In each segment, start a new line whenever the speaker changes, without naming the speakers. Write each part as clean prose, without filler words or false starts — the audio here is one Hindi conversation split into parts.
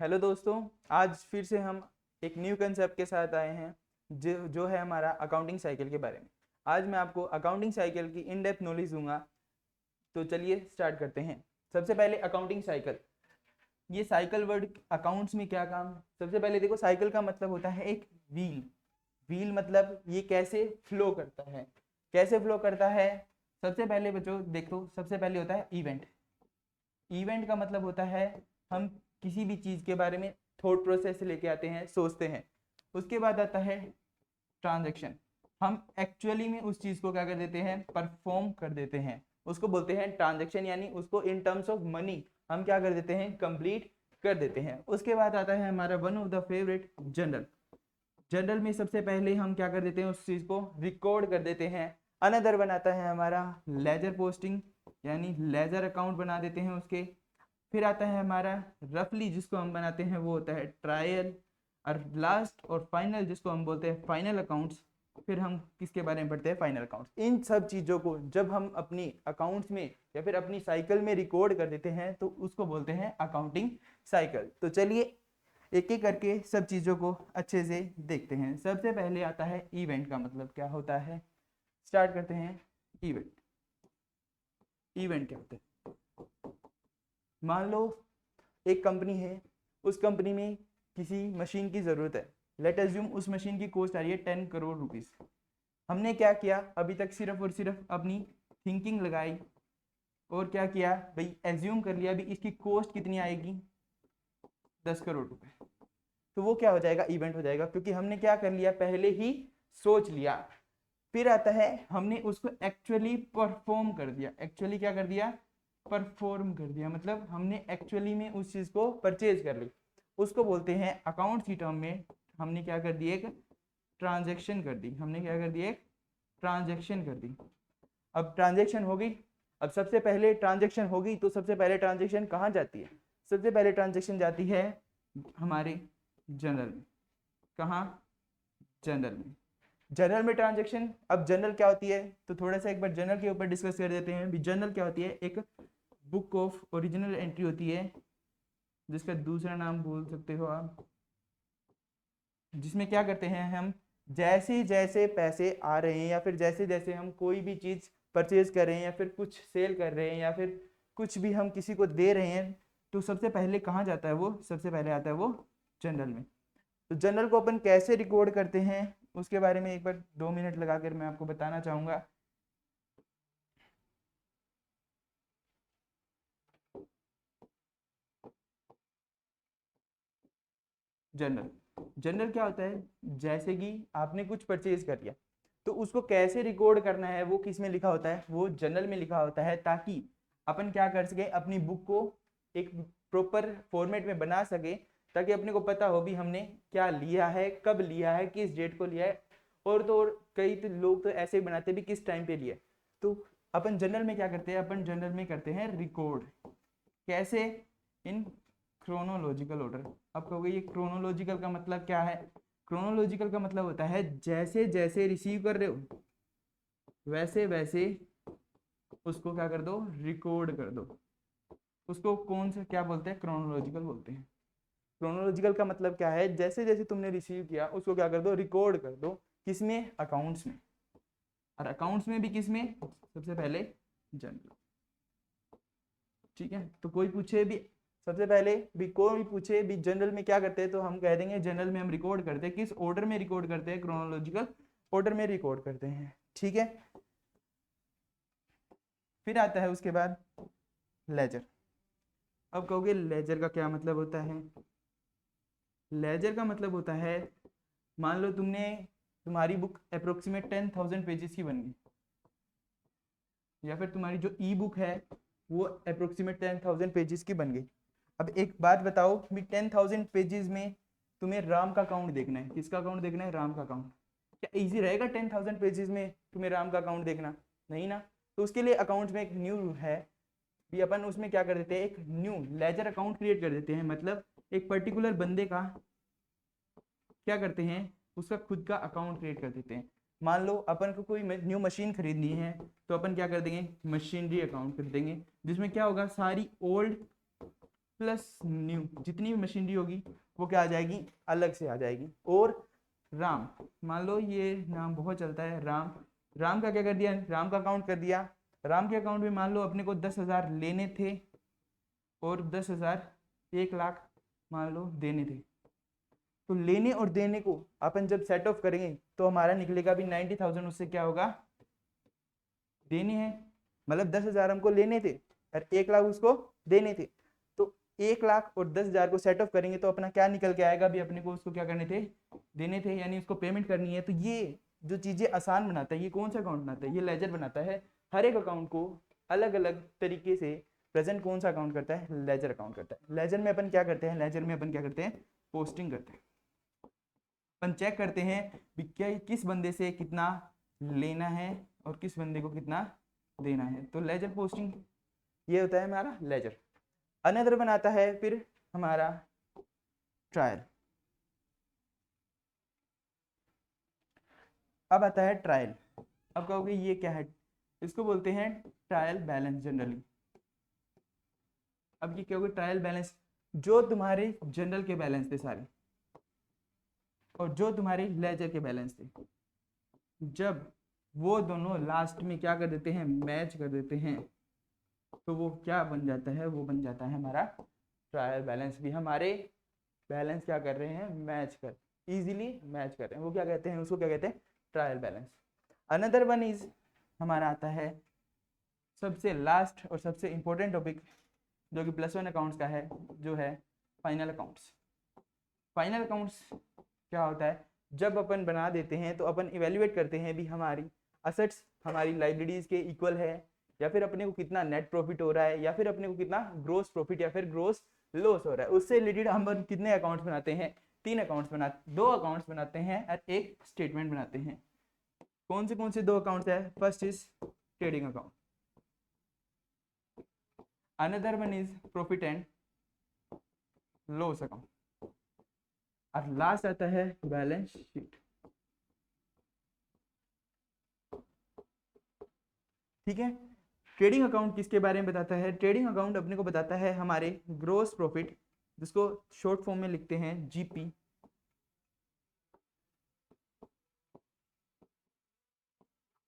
हेलो दोस्तों। आज फिर से हम एक न्यू कंसेप्ट के साथ आए हैं जो है हमारा अकाउंटिंग साइकिल के बारे में। आज मैं आपको अकाउंटिंग साइकिल की इन डेप्थ नॉलेज दूंगा। तो चलिए स्टार्ट करते हैं। सबसे पहले अकाउंटिंग साइकिल, ये साइकिल वर्ड अकाउंट्स में क्या काम है। सबसे पहले देखो, साइकिल का मतलब होता है एक व्हील। व्हील मतलब ये कैसे फ्लो करता है, कैसे फ्लो करता है। सबसे पहले बच्चों देखो, सबसे पहले होता है इवेंट। इवेंट का मतलब होता है हम किसी भी चीज़ के बारे में थॉट प्रोसेस लेके आते हैं, सोचते हैं। उसके बाद आता है ट्रांजैक्शन। हम एक्चुअली में उस चीज़ को क्या कर देते हैं, परफॉर्म कर देते हैं। उसको बोलते हैं ट्रांजैक्शन, यानी उसको इन टर्म्स ऑफ मनी हम क्या कर देते हैं, कंप्लीट कर देते हैं। उसके बाद आता है हमारा one of the favourite, general. General में सबसे पहले हम क्या कर देते हैं, उस चीज़ को रिकॉर्ड कर देते हैं। अनदर बनाता है हमारा लेजर पोस्टिंग, यानी लेजर अकाउंट बना देते हैं उसके। फिर आता है हमारा रफली, जिसको हम बनाते हैं वो होता है ट्रायल। और लास्ट और फाइनल जिसको हम बोलते हैं फाइनल अकाउंट्स। फिर हम किसके बारे में पढ़ते हैं, फाइनल अकाउंट्स। इन सब चीज़ों को जब हम अपनी अकाउंट्स में या फिर अपनी साइकिल में रिकॉर्ड कर देते हैं तो उसको बोलते हैं अकाउंटिंग साइकिल। तो चलिए एक एक करके सब चीज़ों को अच्छे से देखते हैं। सबसे पहले आता है इवेंट का मतलब क्या होता है। स्टार्ट करते हैं। इवेंट, इवेंट क्या होता है। मान लो एक कंपनी है, उस कंपनी में किसी मशीन की ज़रूरत है। लेट अज्यूम उस मशीन की कॉस्ट आ रही है 10 करोड़ रुपीज़। हमने क्या किया, अभी तक सिर्फ और सिर्फ अपनी थिंकिंग लगाई और क्या किया भाई, एज्यूम कर लिया भी इसकी कॉस्ट कितनी आएगी, 10 करोड़ रुपए। तो वो क्या हो जाएगा, इवेंट हो जाएगा, क्योंकि हमने क्या कर लिया, पहले ही सोच लिया। फिर आता है हमने उसको एक्चुअली परफॉर्म कर दिया। एक्चुअली क्या कर दिया, परफॉर्म कर दिया, मतलब हमने एक्चुअली में उस चीज को परचेज कर ली। उसको बोलते हैं अकाउंट की टर्म में हमने क्या कर दी, एक ट्रांजेक्शन कर दी। हमने क्या कर दी, एक ट्रांजेक्शन कर दी। अब ट्रांजेक्शन हो गई। अब सबसे पहले ट्रांजेक्शन हो गई तो सबसे पहले ट्रांजेक्शन कहाँ जाती है, सबसे पहले ट्रांजेक्शन जाती है हमारे जनरल में। कहाँ, जनरल में। जनरल में ट्रांजेक्शन, अब जनरल क्या होती है तो थोड़ा सा एक बार जनरल के ऊपर डिस्कस कर देते हैं। जनरल क्या होती है, एक बुक ऑफ ओरिजिनल एंट्री होती है, जिसका दूसरा नाम बोल सकते हो आप। जिसमें क्या करते हैं हम, जैसे जैसे पैसे आ रहे हैं या फिर जैसे जैसे हम कोई भी चीज़ परचेज कर रहे हैं या फिर कुछ सेल कर रहे हैं या फिर कुछ भी हम किसी को दे रहे हैं, तो सबसे पहले कहाँ जाता है वो, सबसे पहले आता है वो जनरल में। तो जनरल को अपन कैसे रिकॉर्ड करते हैं उसके बारे में एक बार 2 मिनट लगाकर मैं आपको बताना चाहूँगा। जनरल, जनरल क्या होता है, जैसे कि आपने कुछ परचेज कर लिया तो उसको कैसे रिकॉर्ड करना है वो किस में लिखा होता है, वो जनरल में लिखा होता है, ताकि अपन क्या कर सके, अपनी बुक को एक प्रॉपर फॉर्मेट में बना सके, ताकि अपने को पता हो भी हमने क्या लिया है, कब लिया है, किस डेट को लिया है। और तो और कई तो लोग तो ऐसे बनाते भी किस टाइम पे लिया। तो अपन जनरल में क्या करते हैं, अपन जनरल में करते हैं रिकॉर्ड। कैसे, इन क्रोनोलॉजिकल ऑर्डर। अब कहोगे ये क्रोनोलॉजिकल का मतलब क्या है। क्रोनोलॉजिकल का मतलब होता है जैसे जैसे रिसीव कर रहे हो वैसे वैसे उसको क्या कर दो, रिकॉर्ड कर दो। उसको कौन सा क्या बोलते हैं, क्रोनोलॉजिकल बोलते हैं। क्रोनोलॉजिकल का मतलब क्या है, जैसे जैसे तुमने रिसीव किया उसको क्या कर दो, रिकॉर्ड कर दो। किसमें, अकाउंट्स में। और अकाउंट्स में भी किसमें, सबसे पहले जनरल। ठीक है, तो कोई पूछे भी, सबसे पहले भी कोई पूछे भी जनरल में क्या करते हैं तो हम कह देंगे जनरल में हम रिकॉर्ड करते हैं। किस ऑर्डर में रिकॉर्ड करते हैं, क्रोनोलॉजिकल ऑर्डर में रिकॉर्ड करते हैं। ठीक है, फिर आता है उसके बाद लेजर। अब कहोगे लेजर का क्या मतलब होता है। लेजर का मतलब होता है, मान लो तुम्हारी बुक अप्रोक्सीमेट 10,000 पेजेस की बन गई, या फिर तुम्हारी जो ई बुक है वो अप्रोक्सीमेट 10,000 पेजेस की बन गई। अब एक बात बताओ भी, 10,000 पेजेस में तुम्हें राम का अकाउंट देखना है। किसका अकाउंट देखना है, राम का अकाउंट। क्या इजी रहेगा 10,000 पेजेस में तुम्हें राम का अकाउंट देखना, नहीं ना। तो उसके लिए अकाउंट में एक न्यू है भी, अपन उसमें क्या कर देते हैं, एक न्यू लेजर अकाउंट क्रिएट कर देते हैं। मतलब एक पर्टिकुलर बंदे का क्या करते हैं, उसका खुद का अकाउंट क्रिएट कर देते हैं। मान लो अपन को कोई न्यू मशीन खरीदनी है तो अपन क्या कर देंगे, मशीनरी अकाउंट कर देंगे, जिसमें क्या होगा, सारी ओल्ड प्लस न्यू, जितनी भी मशीनरी होगी वो क्या आ जाएगी, अलग से आ जाएगी। और राम, मान लो ये नाम बहुत चलता है राम, राम का क्या कर दिया, राम का अकाउंट कर दिया। राम के अकाउंट में मान लो अपने को 10,000 लेने थे और 10,000 1,00,000 मान लो देने थे। तो लेने और देने को अपन जब सेट ऑफ करेंगे तो हमारा निकलेगा भी 90,000, उससे क्या होगा, देने हैं, मतलब 10,000 हमको लेने थे और 1,00,000 उसको देने थे। तो 1,00,000 और 10,000 को सेट ऑफ करेंगे तो अपना क्या निकल के आएगा भी, अपने को उसको क्या करने थे, देने थे, यानी उसको पेमेंट करनी है। तो ये जो चीजें आसान बनाता है, ये कौन सा अकाउंट बनाता है, ये लेजर बनाता है। हर एक अकाउंट को अलग अलग तरीके से प्रेजेंट कौन सा अकाउंट करता है, लेजर अकाउंट करता है। लेजर में अपन क्या करते हैं, लेजर में अपन क्या करते हैं, पोस्टिंग करते हैं। अपन चेक करते हैं भी क्या किस बंदे से कितना लेना है और किस बंदे को कितना देना है। तो लेजर पोस्टिंग ये होता है हमारा लेजर। अनदर बनाता है फिर हमारा ट्रायल। अब आता है ट्रायल। अब कहोगे ये क्या है, इसको बोलते हैं ट्रायल बैलेंस जनरली। अब ये क्या होगा, ट्रायल बैलेंस, जो तुम्हारे जनरल के बैलेंस थे सारे और जो तुम्हारे लेजर के बैलेंस थे, जब वो दोनों लास्ट में क्या कर देते हैं, मैच कर देते हैं, तो वो क्या बन जाता है, वो बन जाता है हमारा ट्रायल बैलेंस। भी हमारे बैलेंस क्या कर रहे हैं, मैच कर, इजीली मैच कर रहे हैं, वो क्या कहते हैं, उसको क्या कहते हैं, trial balance. Another one is हमारा आता है सबसे लास्ट और सबसे इंपॉर्टेंट टॉपिक, जो कि +1 अकाउंट्स का है, जो है फाइनल अकाउंट्स। फाइनल अकाउंट्स क्या होता है, जब अपन बना देते हैं तो अपन इवेल्युएट करते हैं भी हमारी असेट्स हमारी लाइबिलिटीज के इक्वल है, या फिर अपने को कितना नेट प्रॉफिट हो रहा है, या फिर अपने को कितना ग्रोस प्रॉफिट या फिर ग्रोस लॉस हो रहा है। उससे रिलेटेड हम कितने अकाउंट्स बनाते हैं, 3 अकाउंट्स बनाते, 2 अकाउंट्स बनाते हैं और एक स्टेटमेंट बनाते हैं। कौन से 2 अकाउंट्स है, first is trading account, another one is profit and loss account, और लास्ट आता है बैलेंस शीट। ठीक है, ट्रेडिंग अकाउंट किसके बारे में बताता है, ट्रेडिंग अकाउंट अपने को बताता है हमारे ग्रोस प्रॉफिट, जिसको शॉर्ट फॉर्म में लिखते हैं जीपी,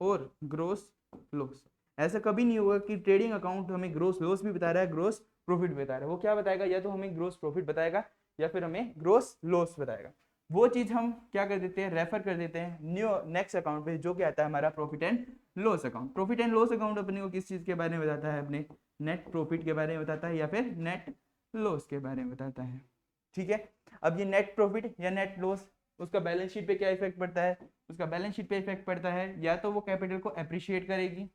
और ग्रोस लॉस। ऐसा कभी नहीं होगा कि ट्रेडिंग अकाउंट हमें ग्रोस लॉस भी बता रहा है, ग्रोस प्रॉफिट बता रहा है। वो क्या बताएगा, या तो हमें ग्रोस प्रॉफिट बताएगा या फिर हमें ग्रोस लॉस बताएगा। वो चीज हम क्या कर देते हैं, रेफर कर देते हैं नेक्स्ट अकाउंट पे, जो कि आता है हमारा profit and loss account. Profit and loss account अपने को किस चीज के बारे में बताता है, अपने नेट प्रॉफिट के बारे में बताता है या फिर नेट लॉस के बारे में बताता है। ठीक है, अब ये नेट प्रॉफिट या नेट लॉस, उसका बैलेंस शीट पे क्या इफेक्ट पड़ता है, उसका बैलेंस शीट पे इफेक्ट पड़ता है या तो वो कैपिटल को एप्रिशिएट करेगी।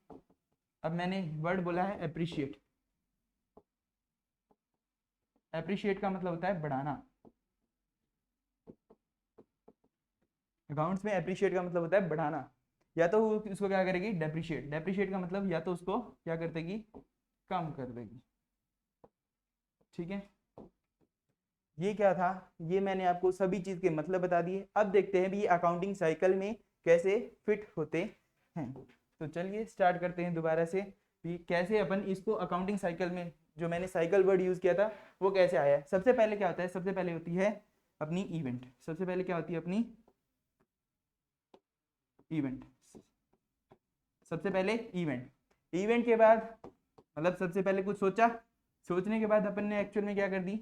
अब मैंने वर्ड बोला है एप्रिशिएट, एप्रिशिएट का मतलब होता है बढ़ाना। अकाउंट्स में एप्रिशिएट का मतलब होता है बढ़ाना, या तो वो उसको क्या करेगी, डेप्रिशिएट, डेप्रिशिएट का मतलब या तो उसको क्या कर देगी, कम कर देगी। ठीक है, ये क्या था, ये मैंने आपको सभी चीज के मतलब बता दिए। अब देखते हैं भी ये अकाउंटिंग साइकिल में कैसे फिट होते हैं। तो चलिए स्टार्ट करते हैं दोबारा से भी कैसे अपन इसको अकाउंटिंग साइकिल में, जो मैंने साइकिल वर्ड यूज किया था वो कैसे आया है। सबसे पहले क्या होता है, सबसे पहले होती है अपनी इवेंट। सबसे पहले क्या होती है अपनी इवेंट, सबसे पहले इवेंट। इवेंट के बाद मतलब सबसे पहले कुछ सोचा, सोचने के बाद अपन ने एक्चुअल में क्या कर दी,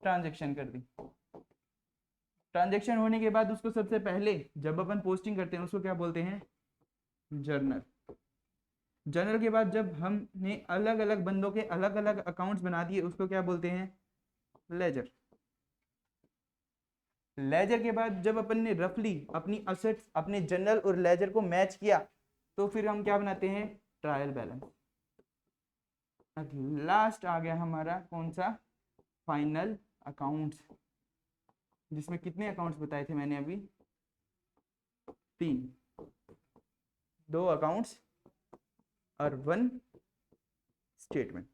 ट्रांजैक्शन कर दी। ट्रांजैक्शन होने के बाद उसको सबसे पहले जब अपन पोस्टिंग करते हैं उसको क्या बोलते हैं, जर्नल। जर्नल के बाद जब हमने अलग अलग बंदों के अलग अलग अकाउंट्स बना दिए उसको क्या बोलते हैं, लेजर। लेजर के बाद जब अपन ने रफली अपनी असेट्स अपने जर्नल और लेजर को मैच किया तो फिर हम क्या बनाते हैं, ट्रायल बैलेंस। लास्ट आ गया हमारा कौन सा, फाइनल अकाउंट्स, जिसमें कितने अकाउंट्स बताए थे मैंने अभी, 3, 2 अकाउंट्स और 1 स्टेटमेंट।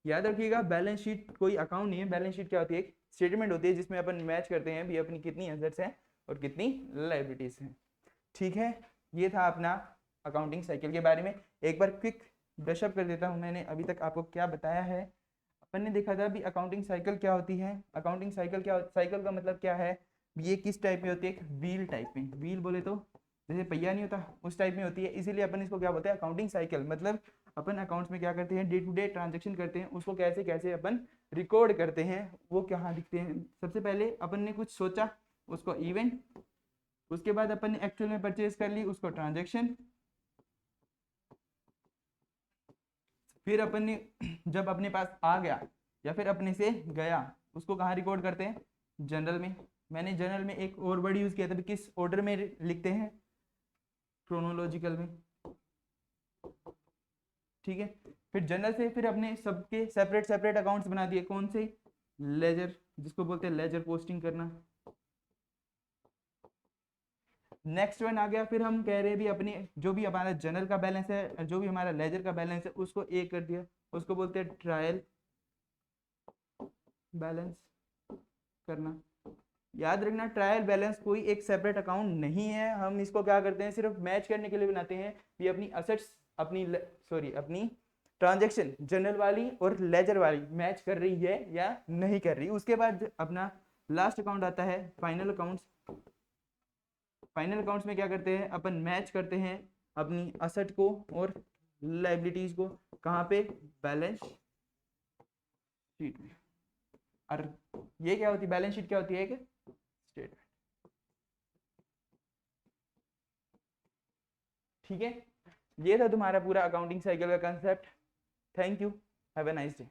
याद रखिएगा बैलेंस शीट कोई अकाउंट नहीं है, बैलेंस शीट क्या होती है, एक स्टेटमेंट होती है जिसमें अपन मैच करते हैं भी अपनी कितनी एसेट्स हैं और कितनी लायबिलिटीज हैं। ठीक है, ये था अपना अकाउंटिंग साइकिल के बारे में। एक बार क्विक ब्रशअप कर देता हूँ मैंने अभी तक आपको क्या बताया है। अपन ने देखा था अभी अकाउंटिंग साइकिल क्या होती है। अकाउंटिंग साइकिल साइकिल का मतलब क्या है, ये किस टाइप में होती है, एक व्हील टाइप में। व्हील बोले तो जैसे पहिया नहीं होता उस टाइप में होती है, इसीलिए अपन इसको क्या बोलते हैं, अकाउंटिंग साइकिल। मतलब अपन अकाउंट्स में क्या करते हैं, डे टू डे ट्रांजेक्शन करते हैं, उसको कैसे कैसे अपन रिकॉर्ड करते हैं, वो कहाँ दिखते हैं। सबसे पहले अपन ने कुछ सोचा, उसको इवेंट, उसके बाद अपन ने एक्चुअल में परचेज कर ली, उसको ट्रांजेक्शन। फिर अपन ने जब अपने पास आ गया या फिर अपने से गया, उसको कहाँ रिकॉर्ड करते हैं, जनरल में। मैंने जनरल में एक और वर्ड यूज किया था, किस ऑर्डर में लिखते हैं, क्रोनोलॉजिकल में। ठीक है, फिर जनरल से फिर अपने सबके सेपरेट सेपरेट अकाउंट्स बना दिए। कौन से, लेजर, जिसको बोलते हैं लेजर पोस्टिंग करना। नेक्स्ट वन आ गया, फिर हम कह रहे हैं भी अपनी जो भी हमारा जनरल का बैलेंस है, जो भी हमारा लेजर का बैलेंस है, उसको एक कर दिया, उसको बोलते हैं ट्रायल बैलेंस करना। याद रखना, ट्रायल बैलेंस कोई एक सेपरेट अकाउंट नहीं है, हम इसको क्या करते हैं, सिर्फ मैच करने के लिए बनाते हैं भी अपनी असेट्स, अपनी ट्रांजैक्शन जनरल वाली और लेजर वाली मैच कर रही है या नहीं कर रही। उसके बाद अपना लास्ट अकाउंट आता है फाइनल अकाउंट्स। फाइनल अकाउंट्स में क्या करते हैं, अपन मैच करते हैं अपनी असेट को और लाइबिलिटीज को, कहाँ पे, बैलेंस शीट में। और ये क्या होती है, बैलेंस शीट क्या होती है, एक स्टेटमेंट। ठीक है, ये था तुम्हारा पूरा अकाउंटिंग साइकिल का concept. Thank you, have a nice day.